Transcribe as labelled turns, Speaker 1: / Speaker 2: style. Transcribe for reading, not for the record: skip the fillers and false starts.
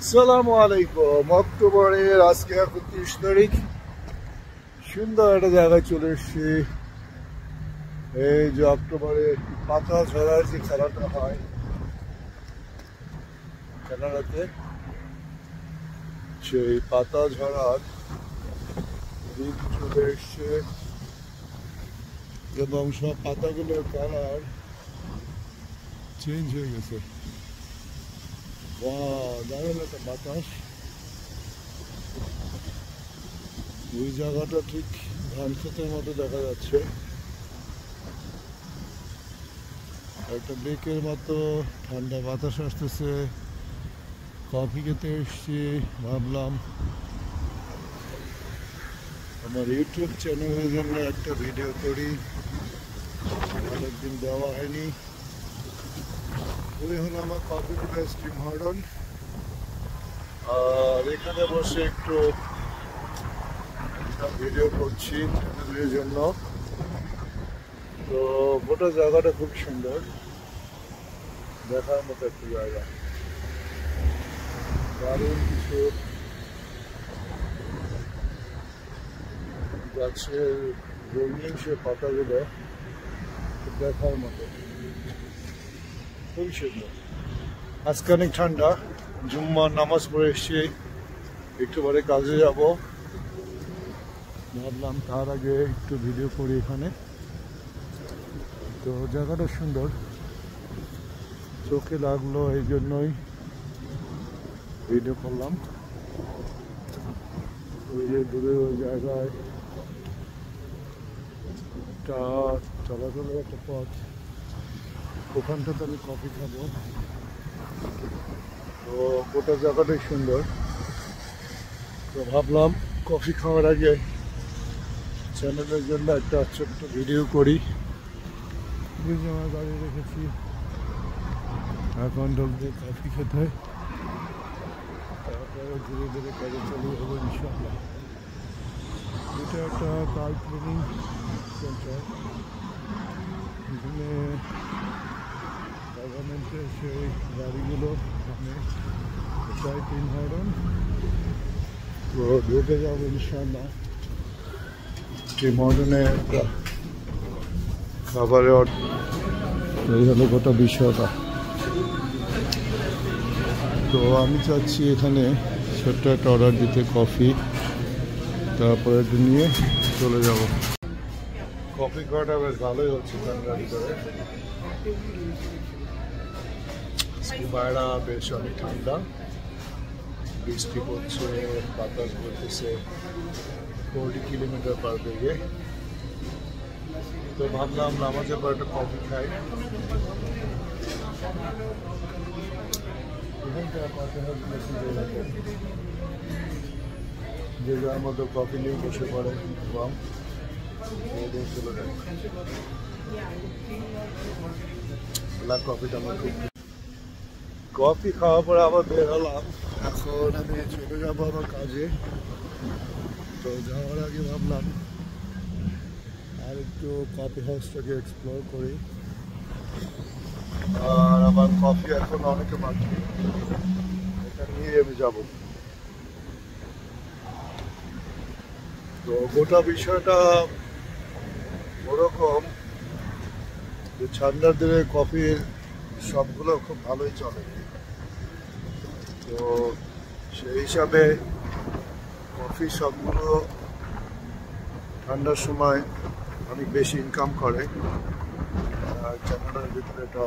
Speaker 1: আসসালামু আলাইকুম। অক্টোবরের আজকে ৩১ তারিখ। সুন্দর একটা জায়গায় চলে এসেছি। এই যে অক্টোবরে পাতা ঝরার যে খেলাটা হয় কানাডাতে, সেই পাতা ঝরার দিন চলে এসছে এবং সব পাতাগুলোর কালার চেঞ্জ হয়ে গেছে। দারুণ একটা বাতাস। ওই জায়গাটা ঠিক ধান ক্ষেতের মতো দেখা যাচ্ছে, একটা লেকের মতো ঠান্ডা বাতাস আসতেছে। কফি খেতে এসছি, ভাবলাম আমার ইউটিউব চ্যানেলের জন্য একটা ভিডিও করি, অনেকদিন দেওয়া হয়নি। ওই হলো আমার কফি প্লেস টিম হার্ডন, আর এখানে বসে একটু ভিডিও করছি চ্যানেলের জন্য। তো গোটা জায়গাটা খুব সুন্দর, দেখার মতো একটা জায়গা। দারুণ কিছু গাছের রঙিন সে পাতাগুলো দেখার মতো, খুবই সুন্দর। আজকে অনেক ঠান্ডা, জুম্মার নামাজ পড়ে এসছি, একটু পরে কাজে যাব। ভাবলাম তার আগে একটু ভিডিও করি এখানে। তো জায়গাটা সুন্দর, চোখে লাগলো, এই জন্যই ভিডিও করলাম। ওই যে দূরে ওই জায়গায় একটা চলাচলের একটা পথ, ওখানটাতে আমি কফি খাবো। তো গোটা জায়গাটাই সুন্দর। তো ভাবলাম কফি খাওয়ার আগে চ্যানেলের জন্য একটা ছোট্ট ভিডিও করি। আমার গাড়ি রেখেছি, এখন ঢুকবে কফি খেতে, তারপরে ধীরে ধীরে কাজে চলে যাবো ইনশাআল্লাহ। এটা একটা কার ট্রেনিং সেন্টার, এখানে গভর্নমেন্টের সেই গাড়িগুলো এখানে প্রায় ৩ হাজার। তো ঢুকে যাবো ইনশাআল্লাহ। যে মডার্নে একটা খাবারের, এই হলো গোটা বিষয়টা। তো আমি চাচ্ছি এখানে ছোট্ট একটা অর্ডার দিতে, কফি, তারপরে একটু নিয়ে চলে যাব। কফি খাওয়াটা বেশ ভালোই হচ্ছে ঠান্ডার ভিতরে। বাইরে বেশ অনেক ঠান্ডা, বৃষ্টি পড়ছে, বাতাস বইতেছে 40 কিলোমিটার পার বেগে। তো ভাবলাম নামাজের পর একটা কফি খাই। যে যার মতো কফি নিয়ে বসে পড়ে এবং চলে যায়। ব্ল্যাক কফিটা আমার খুব। কফি খাওয়ার পরে আবার বের হলাম, এখন আমি চলে যাবো আমার কাজে। তো যাওয়ার আগে ভাবলাম আর একটু কফি হাউসটাকে এক্সপ্লোর করি। আর আমার কফি এখন অনেকে বাকি, এটা নিয়ে আমি যাব। তো গোটা বিষয়টা ওরকম যে ঠান্ডার দিনে কফির সবগুলো খুব ভালোই চলে। তো সেই হিসাবে কফি সবগুলো ঠান্ডার সময় অনেক বেশি ইনকাম করে, আর চ্যানেলের ভিতরে এটা